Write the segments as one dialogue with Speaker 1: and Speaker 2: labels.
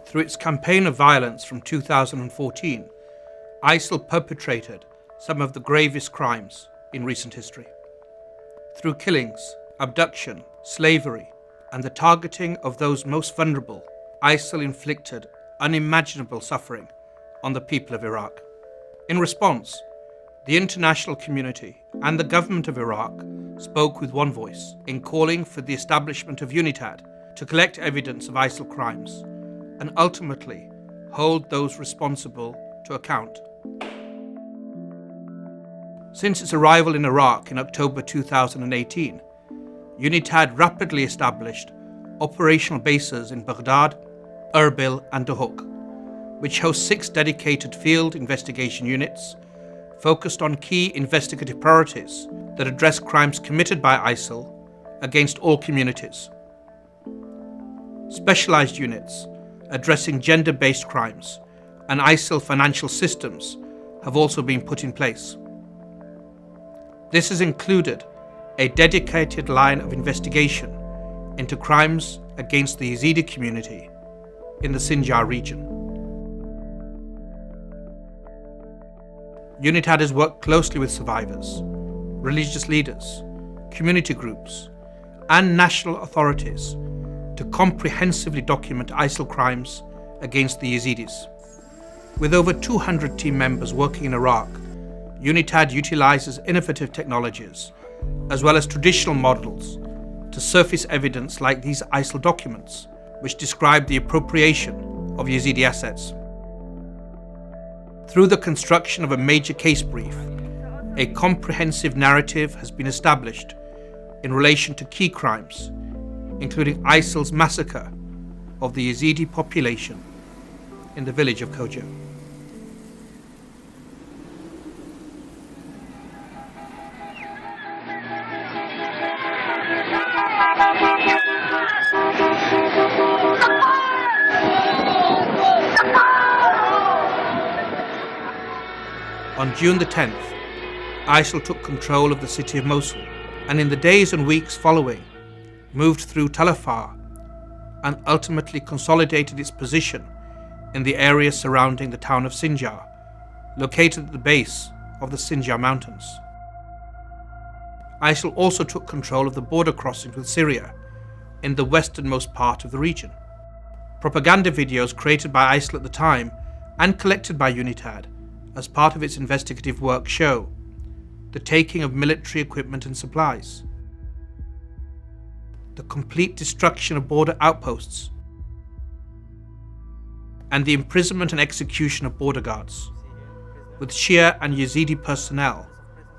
Speaker 1: Through its campaign of violence from 2014, ISIL perpetrated some of the gravest crimes in recent history. Through killings, abduction, slavery, and the targeting of those most vulnerable, ISIL inflicted unimaginable suffering on the people of Iraq. In response, the international community and the government of Iraq spoke with one voice in calling for the establishment of UNITAD to collect evidence of ISIL crimes and ultimately hold those responsible to account. Since its arrival in Iraq in October 2018, UNITAD rapidly established operational bases in Baghdad, Erbil and Duhok, which host 6 dedicated field investigation units focused on key investigative priorities that address crimes committed by ISIL against all communities. Specialized units addressing gender-based crimes and ISIL financial systems have also been put in place. This has included a dedicated line of investigation into crimes against the Yazidi community in the Sinjar region. UNITAD has worked closely with survivors, religious leaders, community groups, and national authorities to comprehensively document ISIL crimes against the Yazidis. With over 200 team members working in Iraq, UNITAD utilizes innovative technologies as well as traditional models to surface evidence like these ISIL documents, which describe the appropriation of Yazidi assets. Through the construction of a major case brief, a comprehensive narrative has been established in relation to key crimes, including ISIL's massacre of the Yazidi population in the village of Khoja. On June the 10th, ISIL took control of the city of Mosul, and in the days and weeks following, moved through Tal Afar and ultimately consolidated its position in the area surrounding the town of Sinjar, located at the base of the Sinjar Mountains. ISIL also took control of the border crossings with Syria in the westernmost part of the region. Propaganda videos created by ISIL at the time and collected by UNITAD as part of its investigative work show the taking of military equipment and supplies, the complete destruction of border outposts, and the imprisonment and execution of border guards, with Shia and Yazidi personnel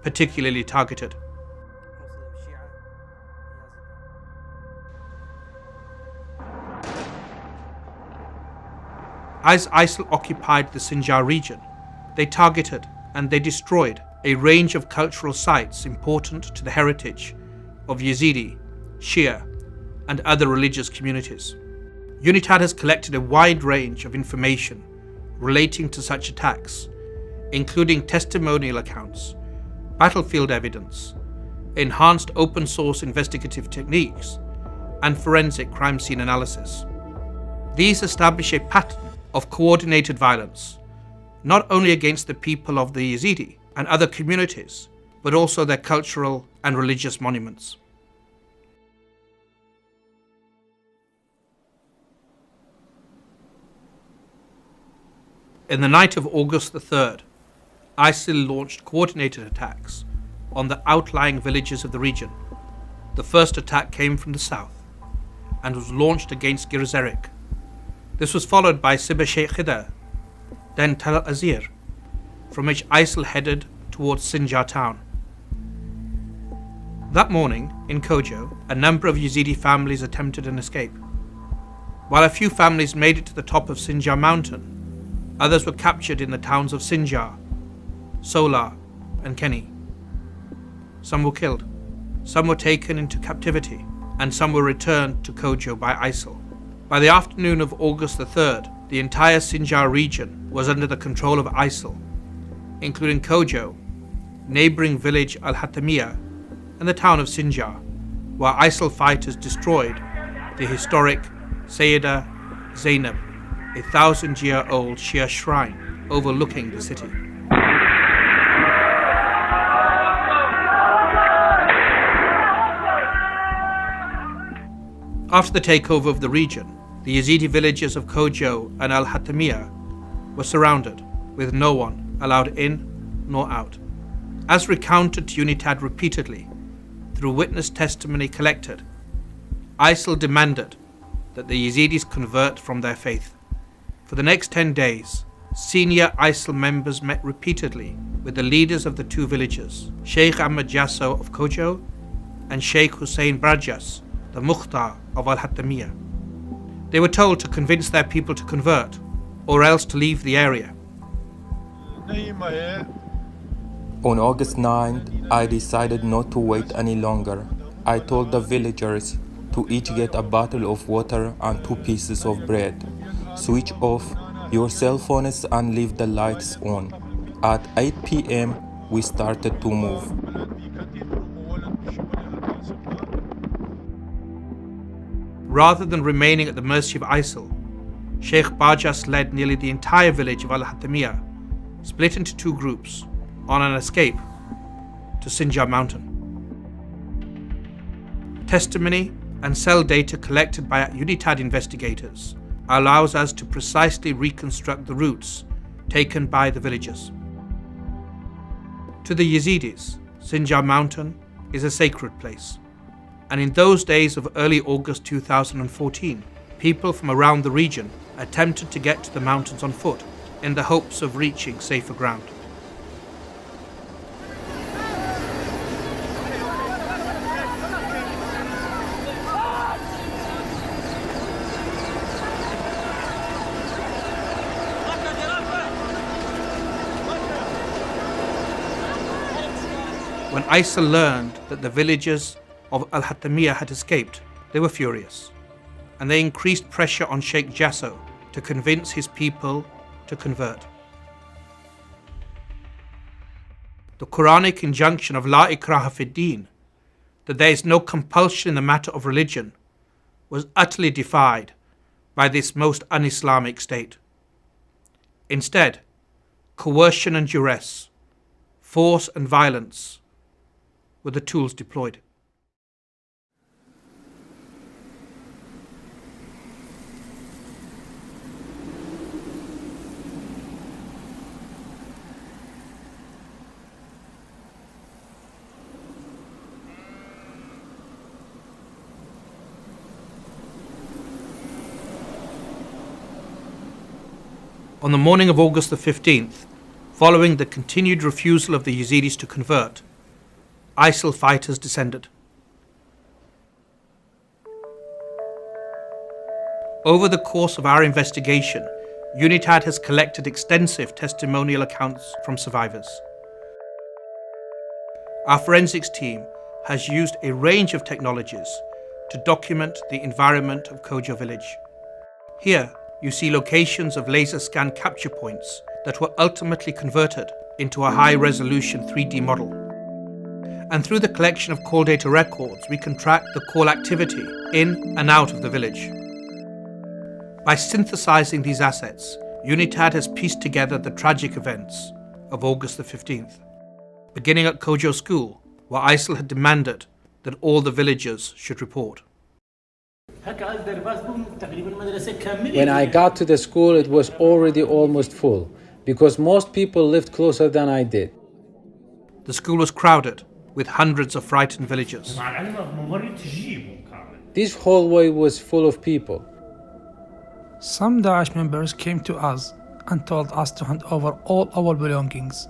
Speaker 1: particularly targeted. As ISIL occupied the Sinjar region, they targeted and they destroyed a range of cultural sites important to the heritage of Yazidi, Shia, and other religious communities. UNITAD has collected a wide range of information relating to such attacks, including testimonial accounts, battlefield evidence, enhanced open source investigative techniques, and forensic crime scene analysis. These establish a pattern of coordinated violence, not only against the people of the Yazidi and other communities, but also their cultural and religious monuments. In the night of August the 3rd, ISIL launched coordinated attacks on the outlying villages of the region. The first attack came from the south and was launched against Girzerik. This was followed by Sibah Sheikh Khida, then Tal Azir, from which ISIL headed towards Sinjar town. That morning, in Khoja, a number of Yazidi families attempted an escape. While a few families made it to the top of Sinjar mountain, others were captured in the towns of Sinjar, Solar, and Keni. Some were killed, some were taken into captivity, and some were returned to Khoja by ISIL. By the afternoon of August the 3rd, the entire Sinjar region was under the control of ISIL, including Khoja, neighboring village Al-Hatamiyah, and the town of Sinjar, where ISIL fighters destroyed the historic Sayyida Zainab a 1,000-year-old Shia shrine overlooking the city. After the takeover of the region, the Yazidi villages of Kojo and Al-Hatamiyah were surrounded, with no one allowed in nor out. As recounted to UNITAD repeatedly, through witness testimony collected, ISIL demanded that the Yazidis convert from their faith. For the next 10 days, senior ISIL members met repeatedly with the leaders of the two villages, Sheikh Ahmed Jasso of Kojo and Sheikh Hussein Brajas, the Mukhtar of Al-Hatamiyah. They were told to convince their people to convert, or else to leave the area.
Speaker 2: On August 9th, I decided not to wait any longer. I told the villagers to each get a bottle of water and 2 pieces of bread. Switch off your cell phones and leave the lights on. At 8 p.m., we started to move.
Speaker 1: Rather than remaining at the mercy of ISIL, Sheikh Barjas led nearly the entire village of Al-Hatamiyah, split into 2 groups, on an escape to Sinjar mountain. Testimony and cell data collected by UNITAD investigators allows us to precisely reconstruct the routes taken by the villagers. To the Yazidis, Sinjar mountain is a sacred place, and in those days of early August 2014, people from around the region attempted to get to the mountains on foot in the hopes of reaching safer ground. When ISIL learned that the villagers of Al-Hatamiyah had escaped, they were furious, and they increased pressure on Sheikh Jasso to convince his people to convert. The Quranic injunction of La ikraha fid din, that there is no compulsion in the matter of religion, was utterly defied by this most un-Islamic state. Instead, coercion and duress, force and violence were the tools deployed. On the morning of August the 15th, following the continued refusal of the Yazidis to convert, ISIL fighters descended. Over the course of our investigation, UNITAD has collected extensive testimonial accounts from survivors. Our forensics team has used a range of technologies to document the environment of Kojo village. Here, you see locations of laser scan capture points that were ultimately converted into a high-resolution 3D model. And through the collection of call data records, we can track the call activity in and out of the village. By synthesizing these assets, UNITAD has pieced together the tragic events of August the 15th, beginning at Kojo School, where ISIL had demanded that all the villagers should report.
Speaker 3: When I got to the school, it was already almost full, because most people lived closer than I did.
Speaker 1: The school was crowded, with hundreds of frightened villagers.
Speaker 3: This hallway was full of people.
Speaker 4: Some Daesh members came to us and told us to hand over all our belongings,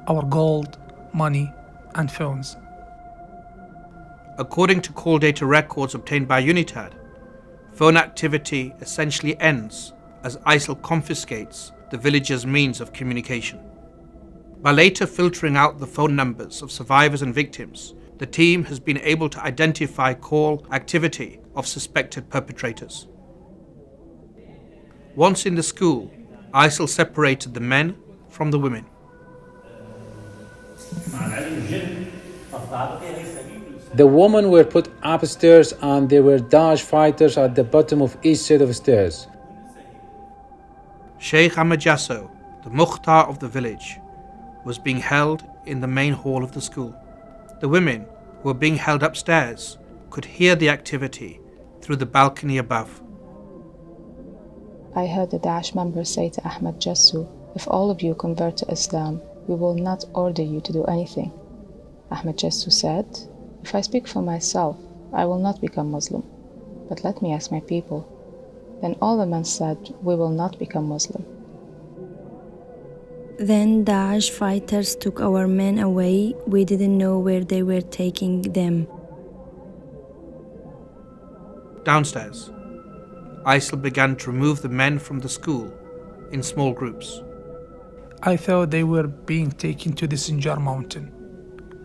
Speaker 4: our gold, money, and phones.
Speaker 1: According to call data records obtained by UNITAD, phone activity essentially ends as ISIL confiscates the villagers' means of communication. By later filtering out the phone numbers of survivors and victims, the team has been able to identify call activity of suspected perpetrators. Once in the school, ISIL separated the men from the women.
Speaker 3: The women were put upstairs and there were Daesh fighters at the bottom of each set of stairs.
Speaker 1: Sheikh Ahmed Jasso, the Mukhtar of the village, was being held in the main hall of the school. The women who were being held upstairs could hear the activity through the balcony above.
Speaker 5: I heard the Daesh member say to Ahmed Jasso, "If all of you convert to Islam, we will not order you to do anything." Ahmed Jasso said, "If I speak for myself, I will not become Muslim, but let me ask my people." Then all the men said, "We will not become Muslim."
Speaker 6: Then Daesh fighters took our men away. We didn't know where they were taking them.
Speaker 1: Downstairs, ISIL began to remove the men from the school in small groups.
Speaker 4: I thought they were being taken to the Sinjar mountain.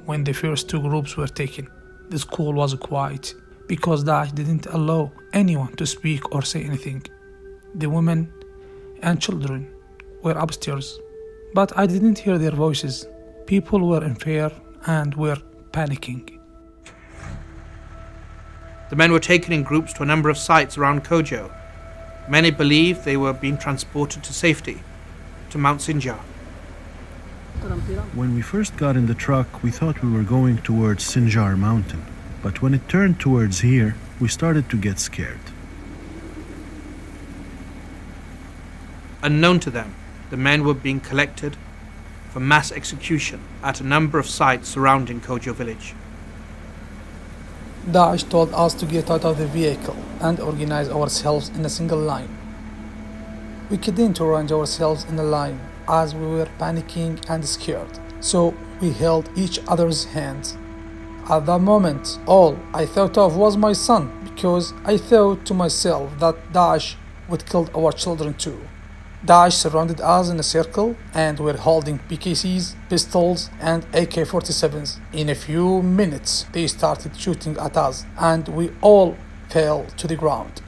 Speaker 4: When the first two groups were taken, the school was quiet because Daesh didn't allow anyone to speak or say anything. The women and children were upstairs, but I didn't hear their voices. People were in fear and were panicking.
Speaker 1: The men were taken in groups to a number of sites around Kojo. Many believed they were being transported to safety, to Mount Sinjar.
Speaker 7: When we first got in the truck, we thought we were going towards Sinjar mountain. But when it turned towards here, we started to get scared.
Speaker 1: Unknown to them, the men were being collected for mass execution at a number of sites surrounding Kojo village.
Speaker 4: Daesh told us to get out of the vehicle and organize ourselves in a single line. We couldn't arrange ourselves in a line as we were panicking and scared, so we held each other's hands. At that moment, all I thought of was my son, because I thought to myself that Daesh would kill our children too. Daesh surrounded us in a circle and were holding PKCs, pistols and AK-47s. In a few minutes, they started shooting at us and we all fell to the ground.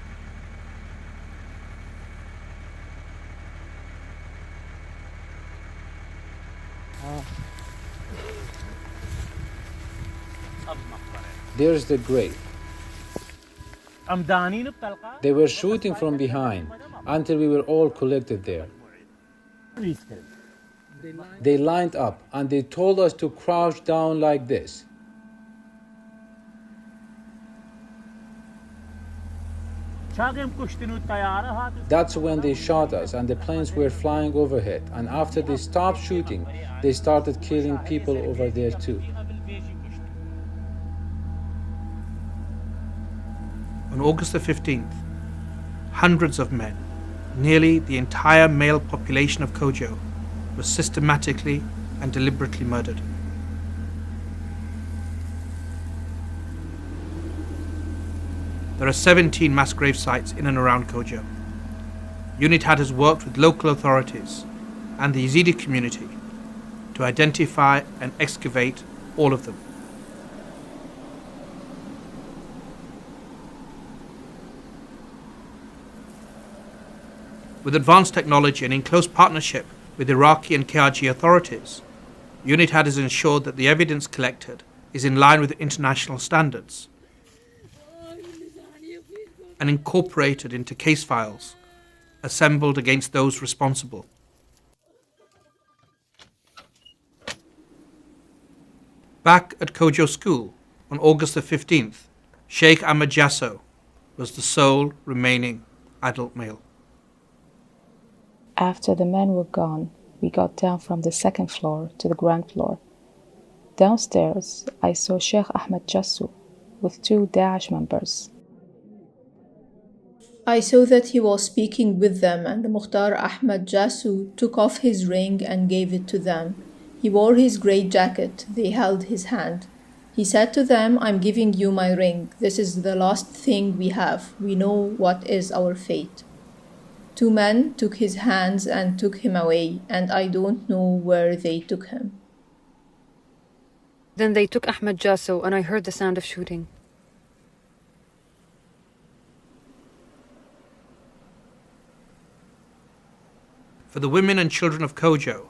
Speaker 3: There's the grave. They were shooting from behind until we were all collected there. They lined up and they told us to crouch down like this. That's when they shot us and the planes were flying overhead, and after they stopped shooting, they started killing people over there too.
Speaker 1: On August the 15th, hundreds of men, nearly the entire male population of Kojo, was systematically and deliberately murdered. There are 17 mass grave sites in and around Kojo. UNITAD has worked with local authorities and the Yazidi community to identify and excavate all of them. With advanced technology and in close partnership with Iraqi and KRG authorities, UNITAD has ensured that the evidence collected is in line with international standards and incorporated into case files assembled against those responsible. Back at Kojo School on August the 15th, Sheikh Ahmed Jasso was the sole remaining adult male.
Speaker 5: After the men were gone, we got down from the second floor to the ground floor. Downstairs, I saw Sheikh Ahmed Jasso with 2 Daesh members.
Speaker 8: I saw that he was speaking with them, and the Mukhtar Ahmed Jasso took off his ring and gave it to them. He wore his grey jacket. They held his hand. He said to them, "I'm giving you my ring. This is the last thing we have. We know what is our fate." 2 men took his hands and took him away, and I don't know where they took him.
Speaker 9: Then they took Ahmed Jasso, and I heard the sound of shooting.
Speaker 1: For the women and children of Kojo,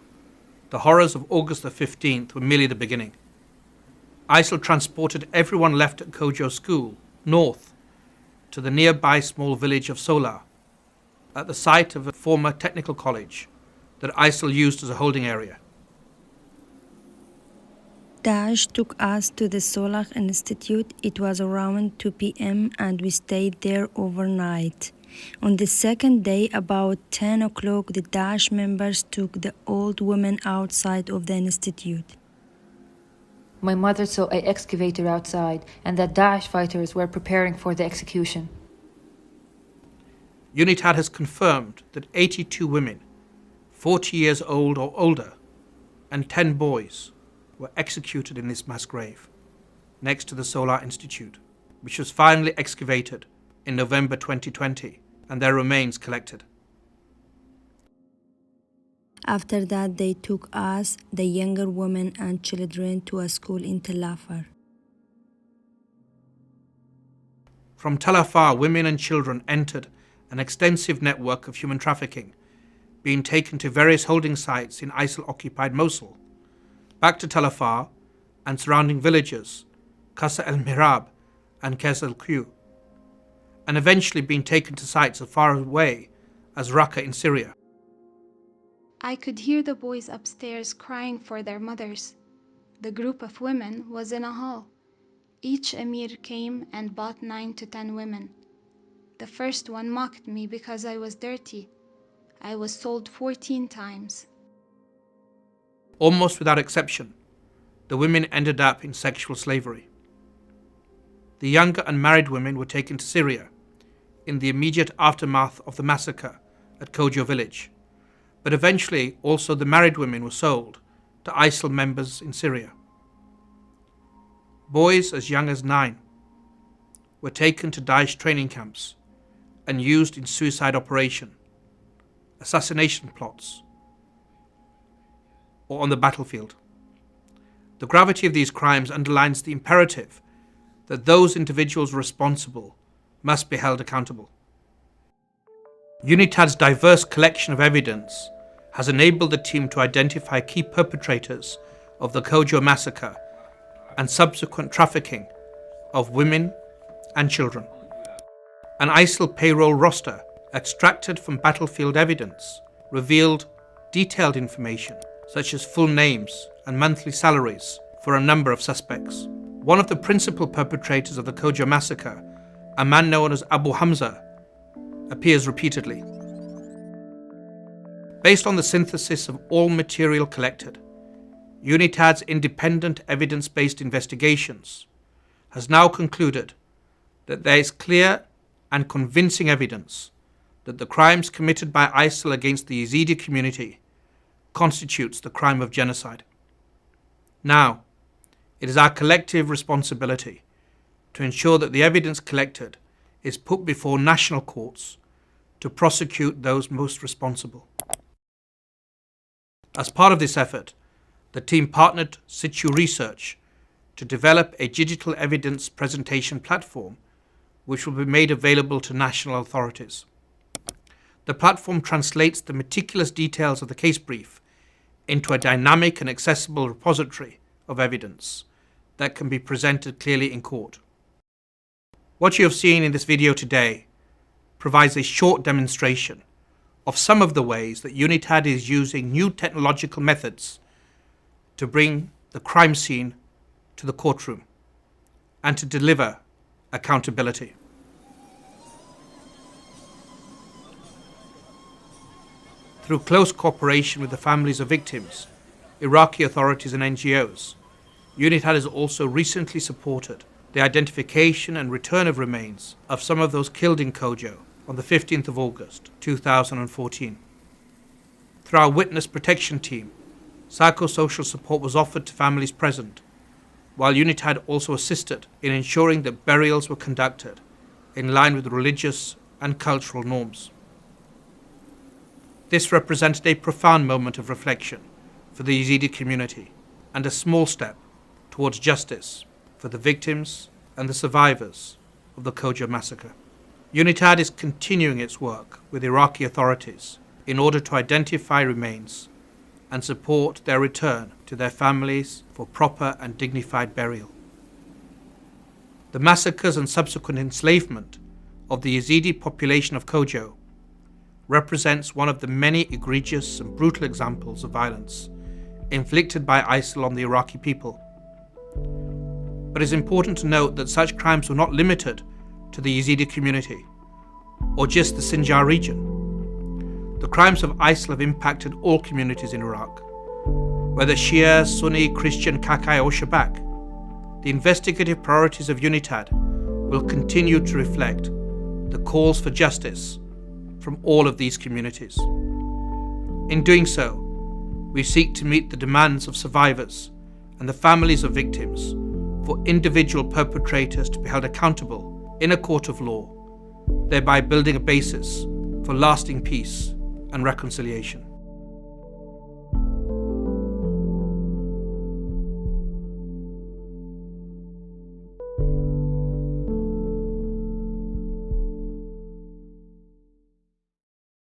Speaker 1: the horrors of August the 15th were merely the beginning. ISIL transported everyone left at Kojo School north to the nearby small village of Solar, at the site of a former technical college that ISIL used as a holding area.
Speaker 6: Daesh took us to the Solah Institute. It was around 2 p.m. and we stayed there overnight. On the second day, about 10 o'clock, the Daesh members took the old woman outside of the institute.
Speaker 10: My mother saw an excavator outside and that Daesh fighters were preparing for the execution.
Speaker 1: UNITAD has confirmed that 82 women, 40 years old or older, and 10 boys were executed in this mass grave next to the Solah Institute, which was finally excavated in November 2020 and their remains collected.
Speaker 6: After that, they took us, the younger women and children, to a school in Tel Afar.
Speaker 1: From Tel Afar, women and children entered an extensive network of human trafficking, being taken to various holding sites in ISIL-occupied Mosul, back to Tel Afar and surrounding villages, Qasr el-Mirab and Qas el-Q, and eventually being taken to sites as far away as Raqqa in Syria.
Speaker 11: I could hear the boys upstairs crying for their mothers. The group of women was in a hall. Each emir came and bought 9 to 10 women. The first one mocked me because I was dirty. I was sold 14 times.
Speaker 1: Almost without exception, the women ended up in sexual slavery. The younger unmarried women were taken to Syria in the immediate aftermath of the massacre at Kojo village, but eventually also the married women were sold to ISIL members in Syria. Boys as young as 9 were taken to Daesh training camps and used in suicide operation, assassination plots, or on the battlefield. The gravity of these crimes underlines the imperative that those individuals responsible must be held accountable. UNITAD's diverse collection of evidence has enabled the team to identify key perpetrators of the Kojo massacre and subsequent trafficking of women and children. An ISIL payroll roster extracted from battlefield evidence revealed detailed information such as full names and monthly salaries for a number of suspects. One of the principal perpetrators of the Kojo massacre, a man known as Abu Hamza, appears repeatedly. Based on the synthesis of all material collected, UNITAD's independent evidence-based investigations has now concluded that there is clear and convincing evidence that the crimes committed by ISIL against the Yazidi community constitutes the crime of genocide. Now, it is our collective responsibility to ensure that the evidence collected is put before national courts to prosecute those most responsible. As part of this effort, the team partnered Situ Research to develop a digital evidence presentation platform which will be made available to national authorities. The platform translates the meticulous details of the case brief into a dynamic and accessible repository of evidence that can be presented clearly in court. What you have seen in this video today provides a short demonstration of some of the ways that UNITAD is using new technological methods to bring the crime scene to the courtroom and to deliver accountability. Through close cooperation with the families of victims, Iraqi authorities and NGOs, UNITAD has also recently supported the identification and return of remains of some of those killed in Kojo on the 15th of August 2014. Through our witness protection team, psychosocial support was offered to families present, while UNITAD also assisted in ensuring that burials were conducted in line with religious and cultural norms. This represented a profound moment of reflection for the Yazidi community and a small step towards justice for the victims and the survivors of the Kojo massacre. UNITAD is continuing its work with Iraqi authorities in order to identify remains and support their return to their families for proper and dignified burial. The massacres and subsequent enslavement of the Yazidi population of Kojo represents one of the many egregious and brutal examples of violence inflicted by ISIL on the Iraqi people. But it's important to note that such crimes were not limited to the Yazidi community or just the Sinjar region. The crimes of ISIL have impacted all communities in Iraq, whether Shia, Sunni, Christian, Kakai or Shabak. The investigative priorities of UNITAD will continue to reflect the calls for justice from all of these communities. In doing so, we seek to meet the demands of survivors and the families of victims for individual perpetrators to be held accountable in a court of law, thereby building a basis for lasting peace and reconciliation.